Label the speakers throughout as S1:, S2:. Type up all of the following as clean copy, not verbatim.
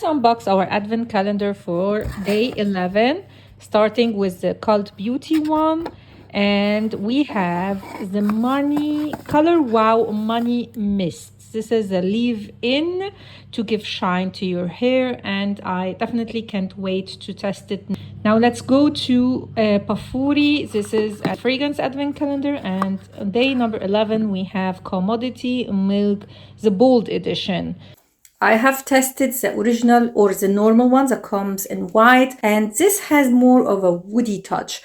S1: unbox our advent calendar for day 11, starting with the Cult Beauty one. And we have the Money Color Wow Money Mist. This is a leave-in to give shine to your hair, and I definitely can't wait to test it. Now let's go to Pafuri. This is a fragrance advent calendar, and on day number 11 we have Commodity Milk, the Bold Edition. I have tested the original or the normal one that comes in white, and this has more of a woody touch.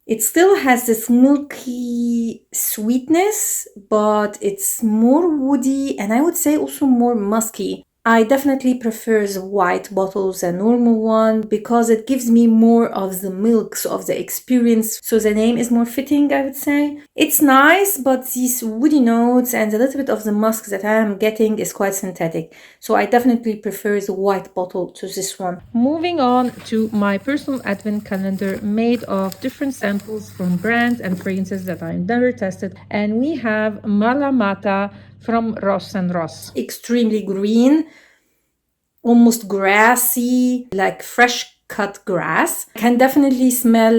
S1: It still has this milky sweetness, but it's more woody and I would say also more musky. I definitely prefer the white bottle, the normal one, because it gives me more of the milk, so of the experience. So the name is more fitting, I would say. It's nice, but these woody notes and a little bit of the musk that I am getting is quite synthetic. So I definitely prefer the white bottle to this one. Moving on to my personal advent calendar made of different samples from brands and fragrances that I've never tested. And we have Malamata from Ross and Ross. Extremely green, almost grassy, like fresh cut grass. I can definitely smell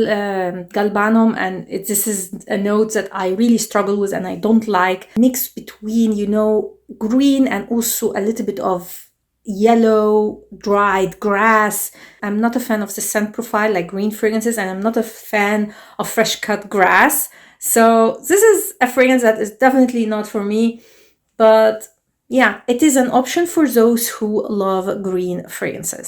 S1: galbanum, and this is a note that I really struggle with and I don't like. Mix between, green and also a little bit of yellow dried grass. I'm not a fan of the scent profile like green fragrances, and I'm not a fan of fresh cut grass. So this is a fragrance that is definitely not for me. But yeah, it is an option for those who love green fragrances.